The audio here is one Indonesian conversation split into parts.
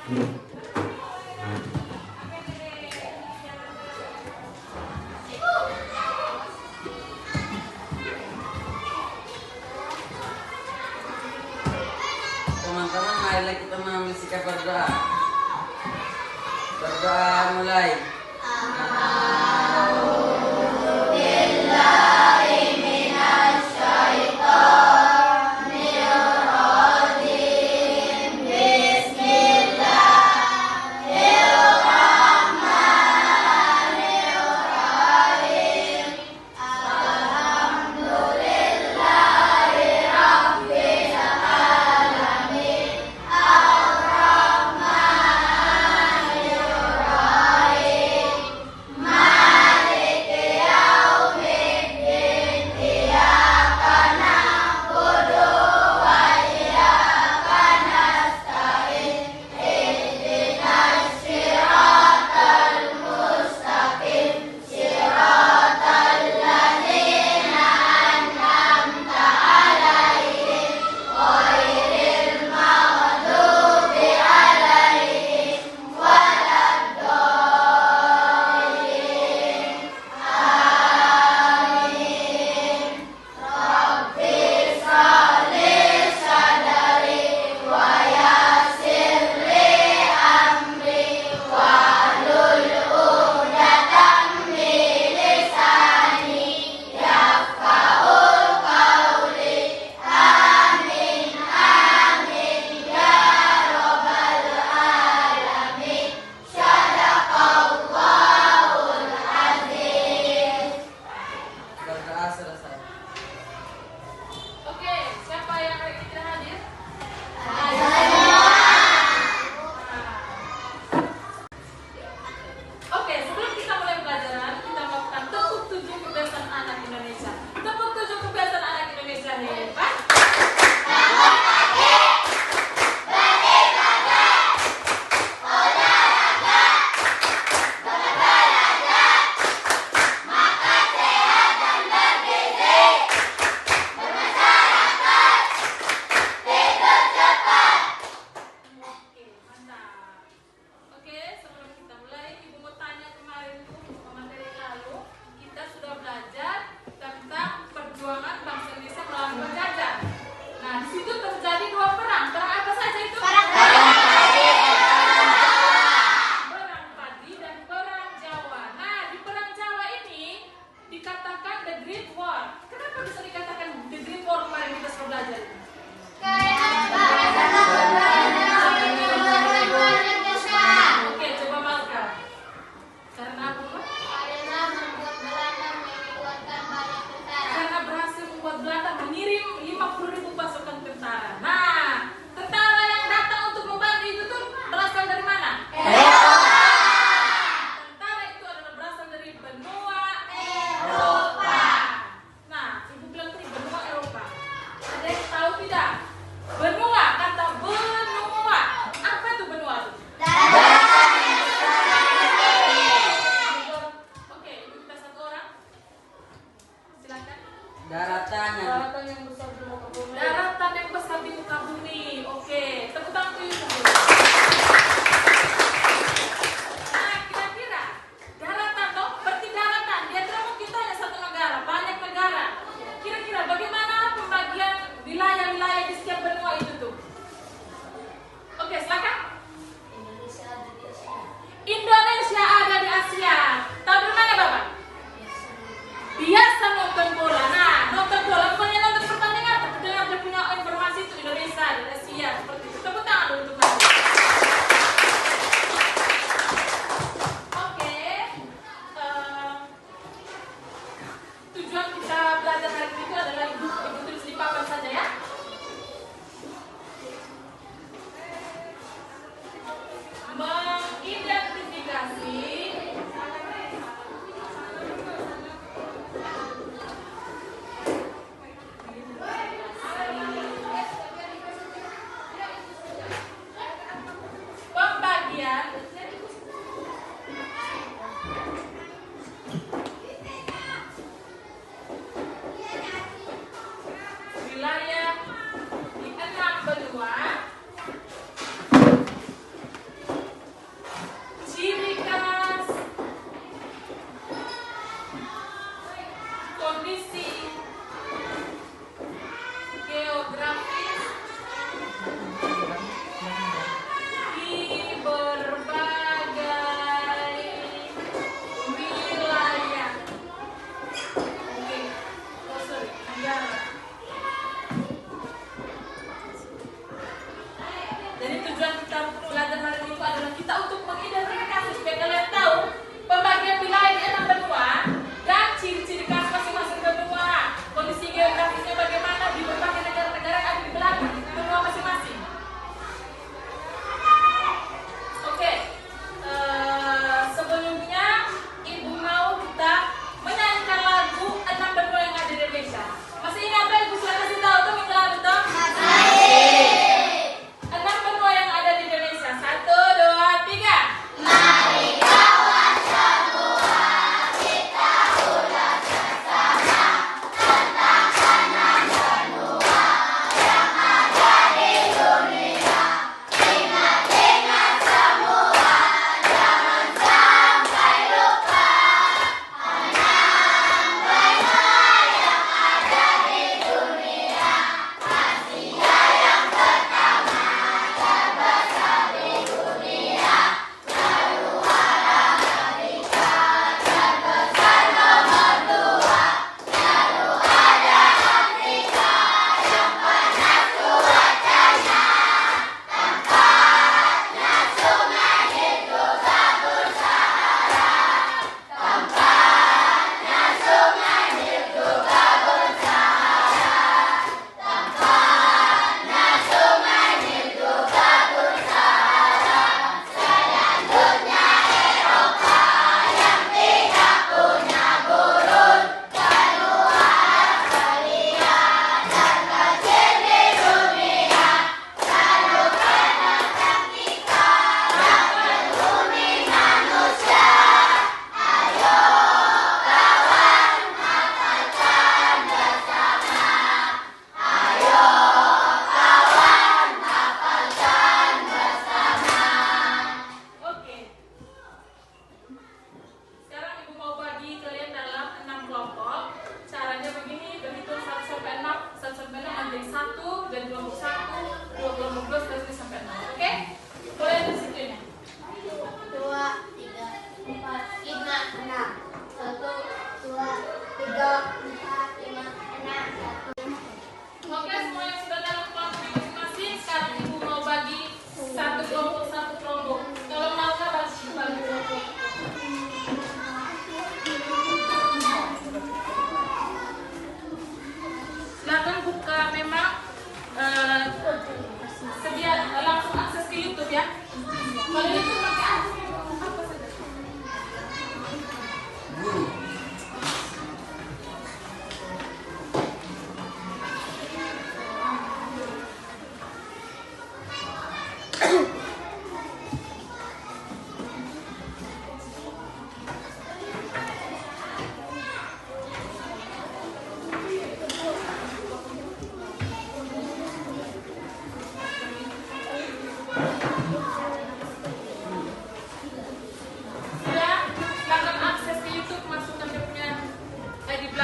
Teman-teman, marilah kita mengambil sikap berdoa. Berdoa mulai.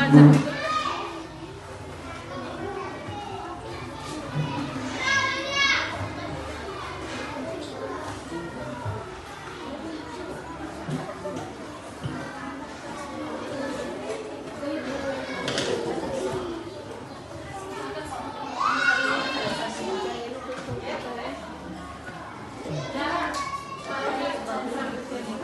stanza berikutnya.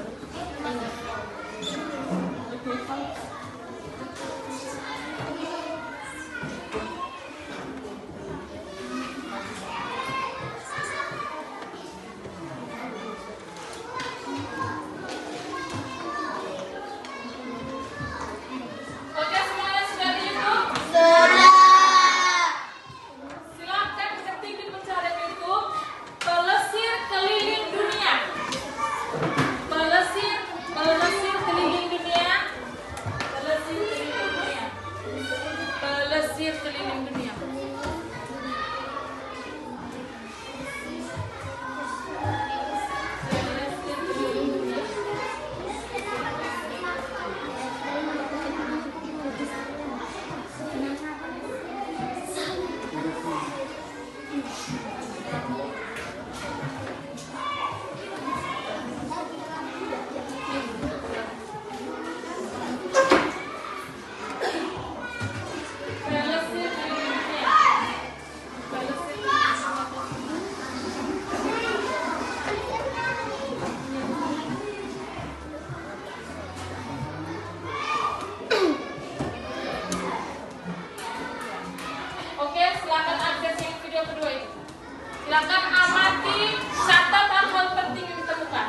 Silakan amati catatan hal penting yang ditemukan.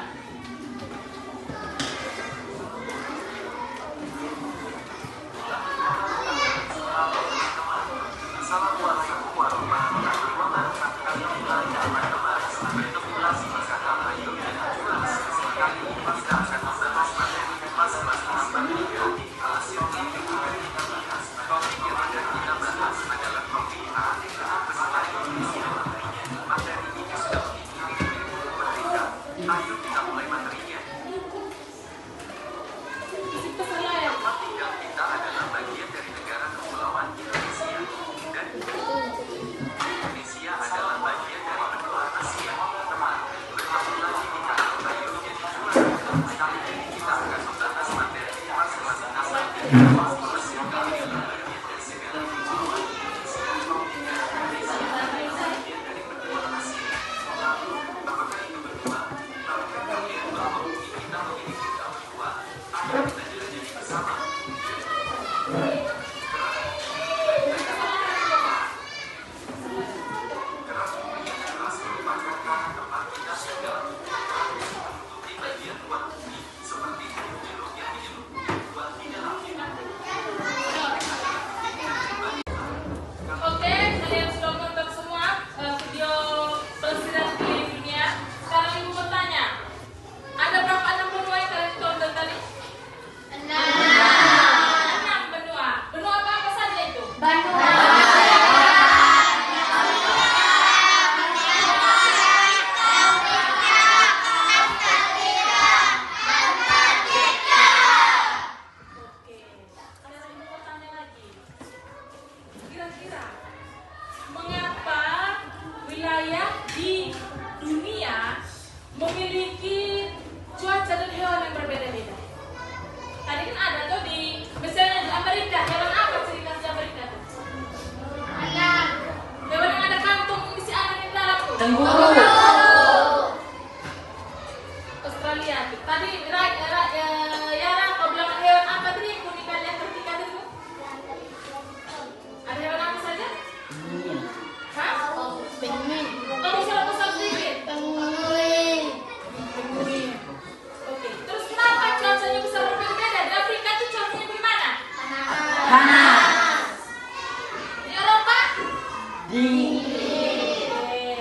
Memiliki cuaca dan hewan yang berbeda-beda. Tadi kan ada tuh di, misalnya di Amerika, hewan apa ciri khas di Amerika tuh? Anak. Hewan yang ada kantung isi anak yang dalam tuh. Kanguru. Australia tuh. Tadi Yara kau bilang hewan apa tadi yang keunikan yang ketiga itu? Ada hewan apa saja? Hah? Penguin. Kamu salah pesan sedikit. Penguin. Penguin. Oke. Terus kenapa cuacanya bisa berbeda-beda? Di Afrika tuh cuacanya bagaimana? Panas. Di Eropa? Dingin. Oke.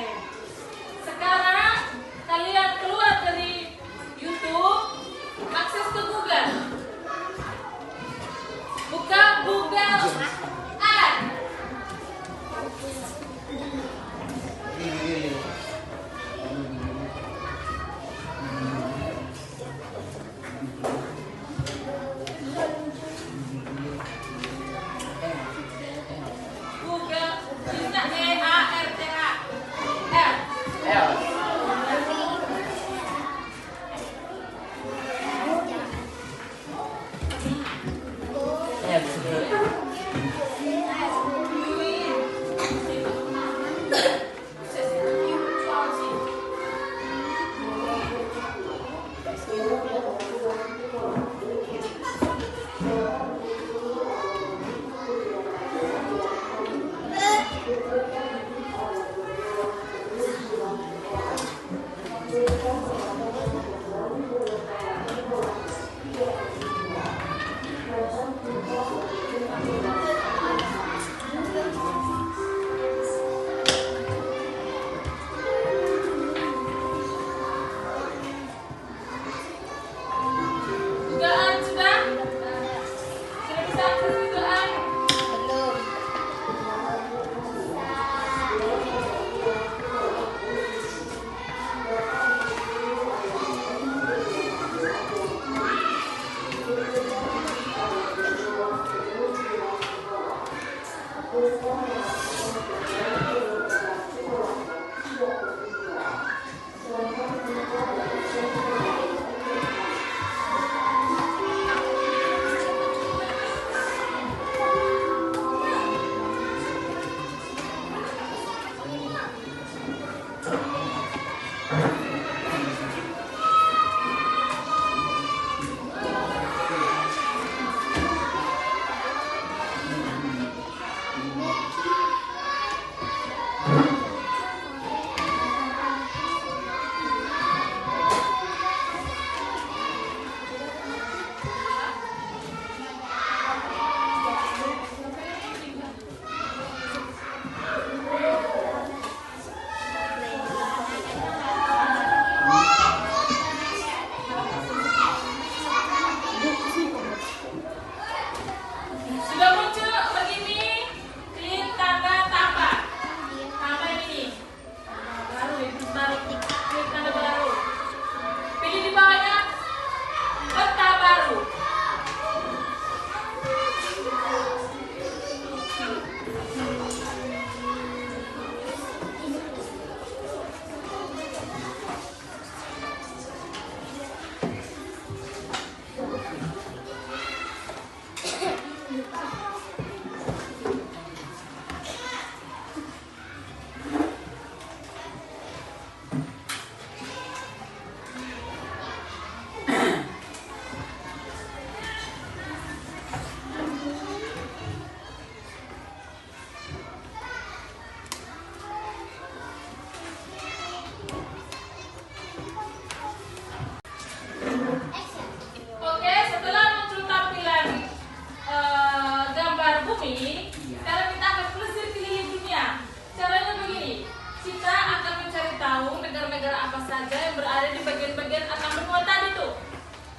ada di bagian-bagian atas benua tadi tuh.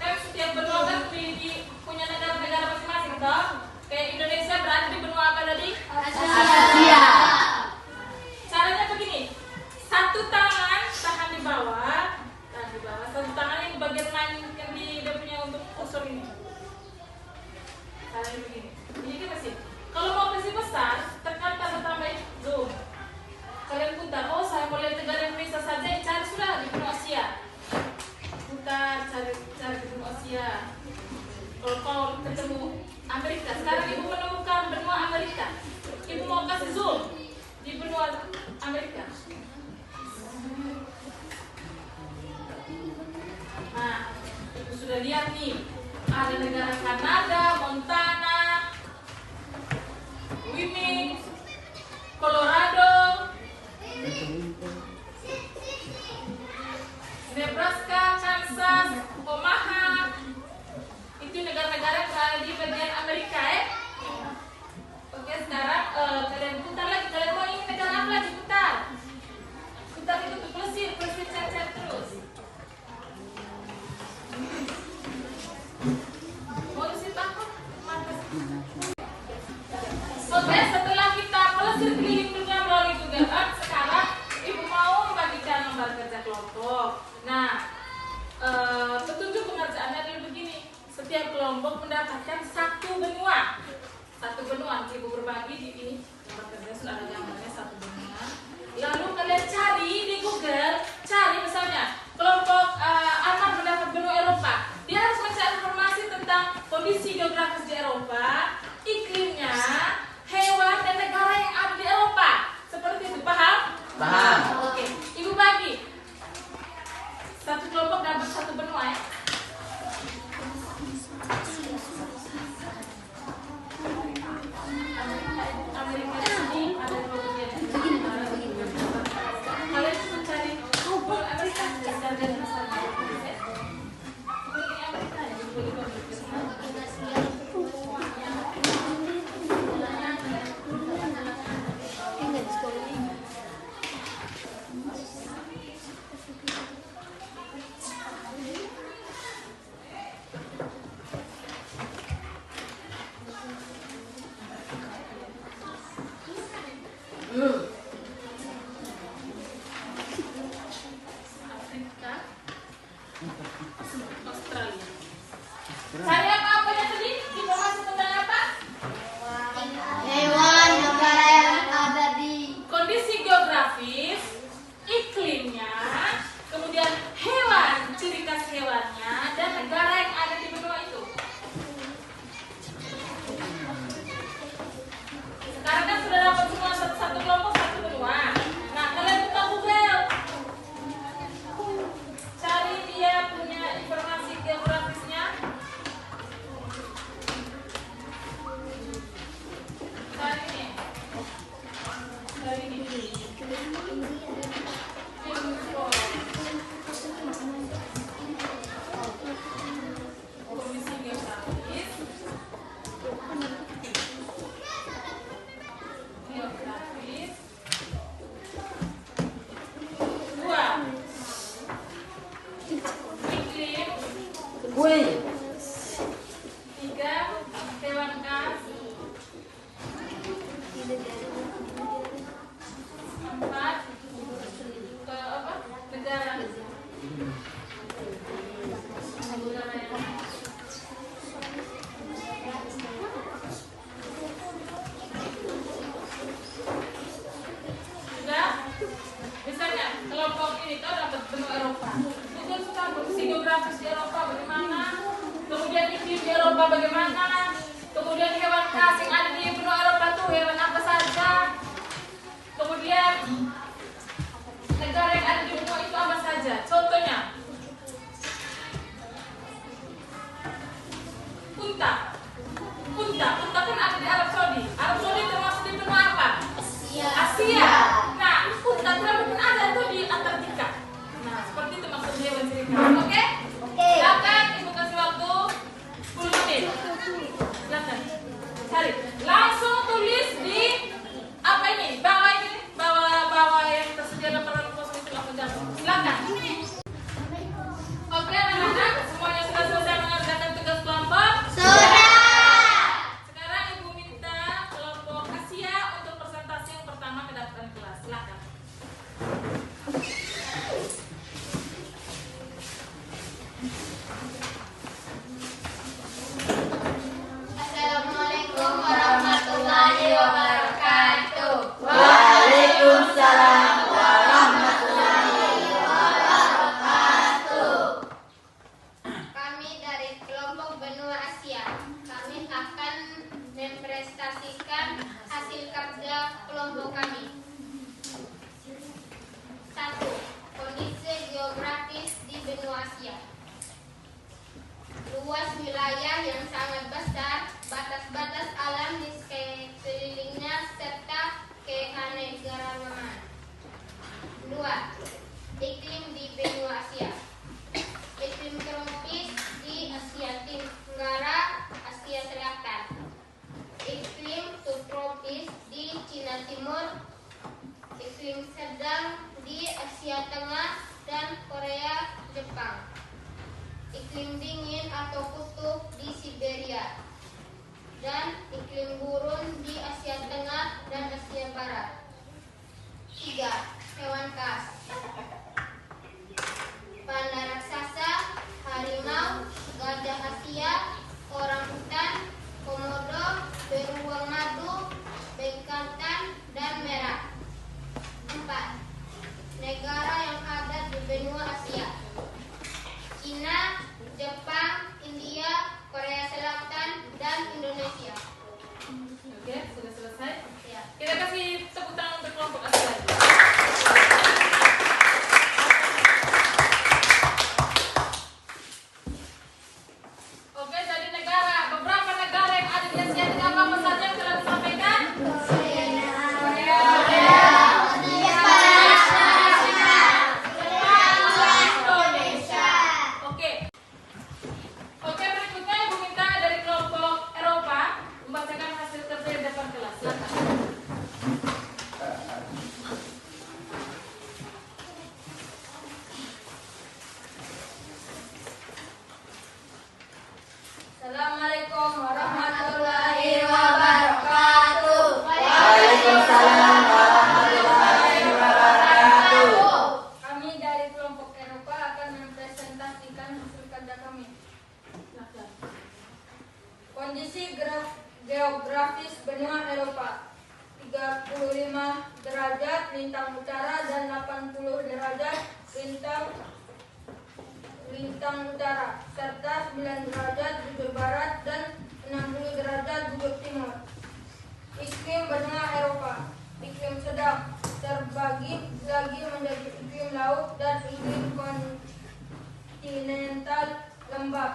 Kan setiap benua kan punya negara-negara masing-masing toh. Kayak Indonesia berada di benua apa tadi? Asia. Caranya begini. Satu tangan tahan di bawah, satu tangan yang di bagian lain yang dia punya untuk unsur ini. Caranya begini. Ini kan mesin. Kalau mau kasih besar, tekan tanda tambah zoom. Kalian putar, oh saya mau lihat negara Indonesia saja, cari sudah di benua Asia. Putar, cari di benua Asia. Kalau kau ketemu Amerika, sekarang ibu menemukan benua Amerika. Ibu mau kasih zoom di benua Amerika. Nah, ibu sudah lihat nih, ada negara Kanada, Montana, Wyoming, Colorado, Nebraska, Kansas, Omaha. Itu negara-negara yang berada di bagian Amerika ya. Oke, sekarang kalian putar lagi. Kalian mau ingin negara apa lagi? Putar. Putar itu tuh pelesir, cari terus. Mau isi takut? Oke, setelah kita pelesir keliling dunia melalui Google Earth, sekarang ibu mau membagikan lembar kerja kelompok. Nah, petunjuk pengerjaannya adalah begini. Setiap kelompok mendapatkan satu benua. Satu benua, ibu berbagi di ini. Lembar kerja sudah ada gambarnya satu benua. Lalu kalian cari di Google, cari misalnya kelompok Ahmad mendapat benua Eropa. Dia harus mencari informasi tentang kondisi geografis di Eropa, iklimnya, hewan dan negara yang ada di Eropa. Seperti itu, paham? Paham. Oke, ibu bagi. Satu kelompok dapat satu benua ya. Amerika ini ada dua bagian. Kalian cuma cari Google Amerika dan masalah. Amerika ya, Afrika, Australia. Cari apa-apanya tadi? Informasi tentang apa? Hewan negara yang ada di Kondisi geografis, iklimnya, kemudian hewan, ciri khas hewannya, dan negara yang ada di benua itu. Sekarang kan sudah dapat semua satu kelompok satu benua. Nah, kalian buka Google, cari dia punya informasi geografisnya. Cari nih. Cari nih. Kondisi geografis. Geografis. 2. Iklim. Wih. 3. Hewan khas. 4. Negara. Negara yang sudah. Misalnya kelompok ini kau dapat benua Eropa. Google suka kondisi geografis di Eropa bagaimana, kemudian iklim di Eropa bagaimana, kemudian hewan khas yang ada di benua Eropa tuh hewan apa saja, kemudian negara yang ada di benua itu apa saja. Contohnya unta. Unta kan ada di Arab Saudi. Arab Saudi termasuk di benua apa? Asia. Nah, unta pun ada tuh di Antartika. Nah, seperti itu maksud hewan cerita. Oke? Silakan ibu kasih waktu 10 menit. Silakan. Cari. Langsung tulis di apa ini? Bawah ini, bawah yang tersedia 800 itu langsung jatuh. Silakan. benua Asia. Luas wilayah yang sangat besar, batas-batas alam di sekelilingnya, serta keanekaragaman. 2. Iklim di benua Asia. Iklim tropis di Asia Tenggara, Asia Selatan. Iklim subtropis di Cina Timur. Iklim sedang di Asia Tengah dan Korea, Jepang. Iklim dingin atau kutub di Siberia. Dan iklim gurun di Asia Tengah dan Asia Barat. 3. Hewan khas. Panda raksasa, harimau, gajah Asia, orangutan, komodo, beruang madu, bekantan, dan merah. 4. Negara yang ada di benua Asia. Cina, Jepang, India, Korea Selatan, dan Indonesia. Oke, sudah selesai. Ya. Kita kasih tepuk tangan untuk kelompok Asia. Oke, jadi beberapa negara yang ada di Asia ini apa saja yang telah disampaikan? Oke, berikutnya Ibu minta dari kelompok Eropa membacakan hasil kerja di depan kelas. Silakan. Assalamualaikum warahmatullahi wabarakatuh. Waalaikumsalam warahmatullahi wabarakatuh. Kami dari kelompok Eropa akan mempresentasikan hasil kerja kami. Silakan. Kondisi geografis benua Eropa. 35 derajat lintang utara dan 80 derajat lintang utara, serta 9 derajat bujur barat dan 60 derajat bujur timur. Iklim benua Eropa. Iklim sedang, terbagi lagi menjadi iklim laut dan iklim kontinental lembab,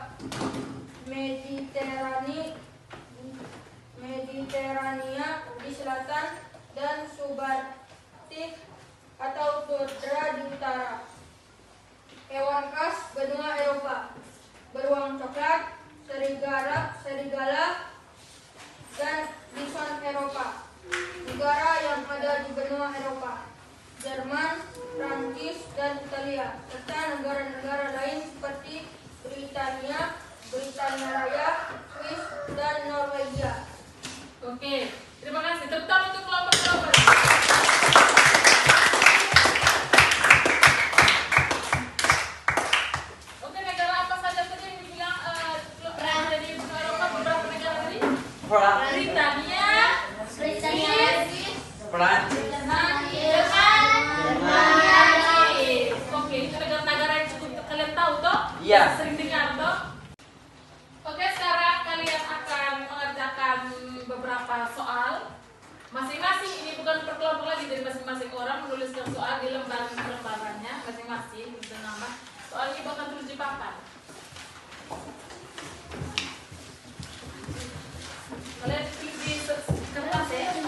Mediterania di selatan dan subarktik atau tundra di utara. Hewan khas benua Eropa. Beruang coklat, serigala, dan bison Eropa. Negara yang ada di benua Eropa: Jerman, Prancis, dan Italia, serta negara-negara lain seperti Britania Raya, Swiss, dan Norwegia. Oke, terima kasih. Tepuk tangan untuk kelompok Eropa. Oke, negara apa saja tadi yang dibilang ada di benua Eropa? Beberapa negara tadi? Britania, Swiss, Perancis. Jerman. Oke, itu negara-negara yang cukup kalian tahu toh? Iya. Sering dengar toh? Oke, sekarang kalian akan mengerjakan beberapa soal. Masing-masing, ini bukan per kelompok lagi, dari masing-masing orang menuliskan soal di lembarannya masing-masing dengan nama. Soal ini bakal terus di papan. Kalian klik di kertas ya.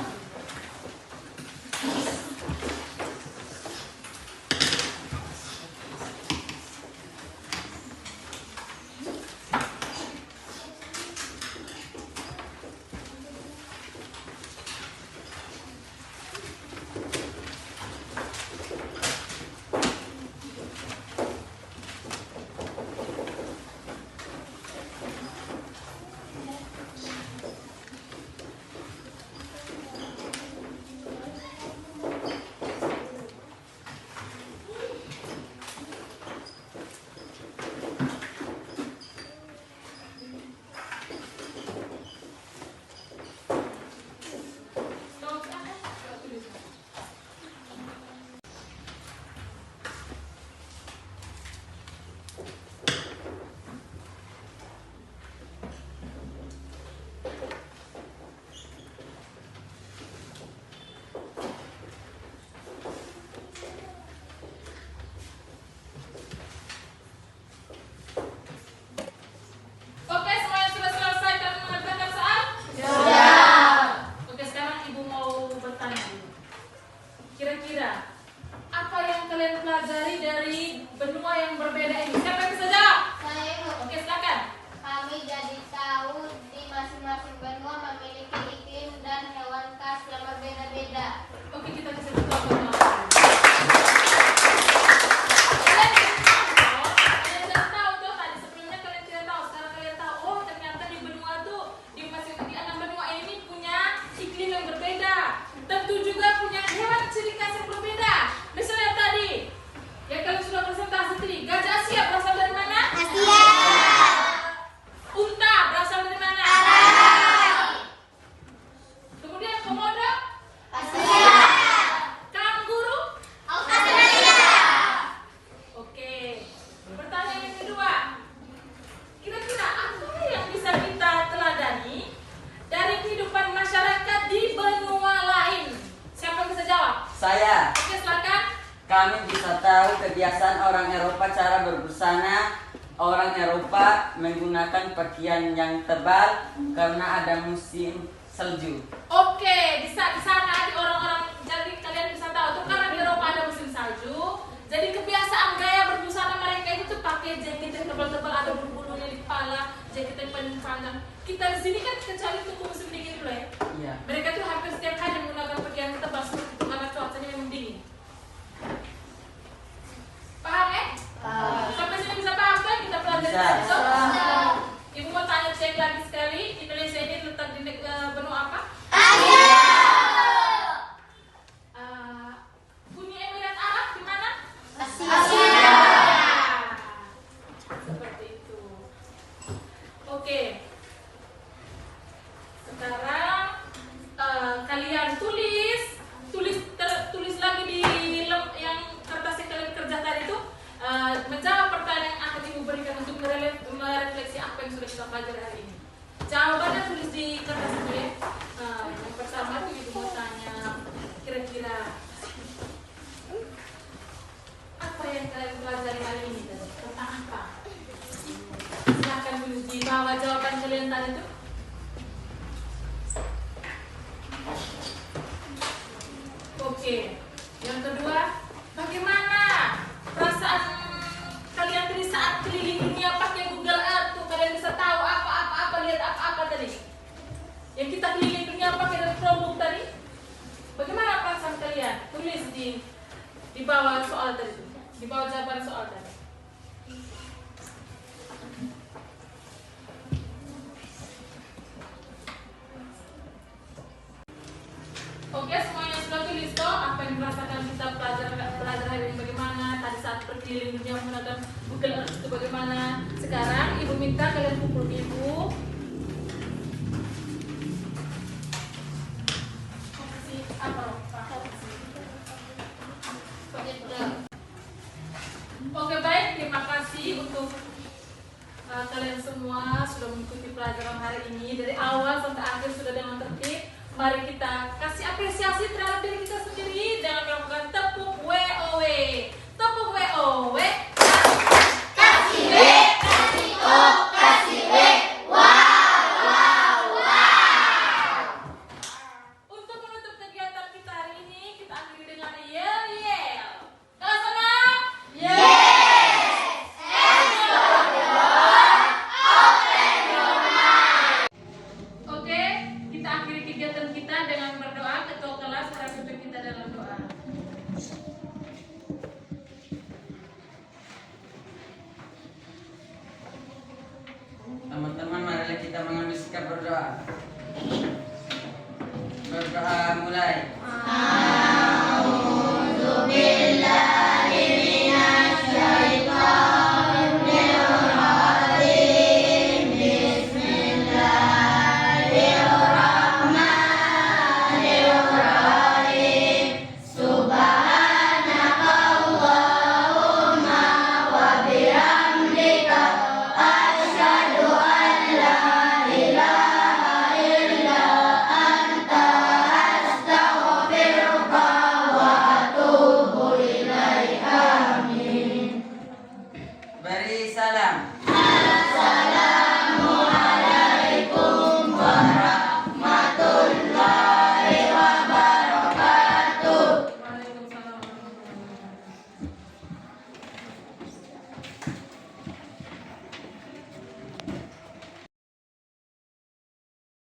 sana orang Eropa menggunakan pakaian yang tebal karena ada musim salju. Oke, di sana ada orang-orang, jadi kalian bisa tahu tuh karena di Eropa ada musim salju. Jadi kebiasaan gaya berbusana mereka itu tuh pakai jaket yang tebal-tebal, ada bulu-bulunya di kepala, jaket yang panjang. Kita di sini kan kecuali untuk musim dingin dulu ya. Iya. Mereka tuh hampir setiap hari menggunakan pakaian tebal seperti itu karena cuacanya memang dingin. Paham ya? Sampai sini bisa paham kan? Kita pelajari Bisa. besok. Ibu mau tanya cek lagi sekali, Indonesia ini letak di benua apa? Uni Emirat Arab di mana? Seperti itu. Oke. Sekarang kalian tulis lagi di yang kertas yang kalian kerja tadi itu menjawab pertanyaan yang akan ibu berikan untuk merefleksi apa yang sudah kita pelajari hari ini. Jawabannya tulis di kertas itu ya. Yang pertama itu ibu mau tanya kira-kira apa yang kalian pelajari hari ini tentang apa? Silakan tulis di bawah jawaban kalian tadi itu. Oke, yang kedua, bagaimana perasaan kalian tadi saat keliling dunia pakai Google Earth tuh kalian bisa tahu apa lihat apa tadi? Yang kita keliling dunia pakai dari Chromebook tadi, bagaimana perasaan kalian? Tulis di bawah soal tadi, di bawah jawaban soal tadi. Oke, semuanya sudah tulis toh apa yang dirasakan kita pelajar hari ini bagaimana tadi saat berkeliling dunia menggunakan Google Earth itu bagaimana. Sekarang ibu minta kalian pukul ibu. Oke, baik, terima kasih untuk kalian semua sudah mengikuti pelajaran hari ini dari awal sampai akhir sudah dengan tertib. Mari kita kasih apresiasi terhadap diri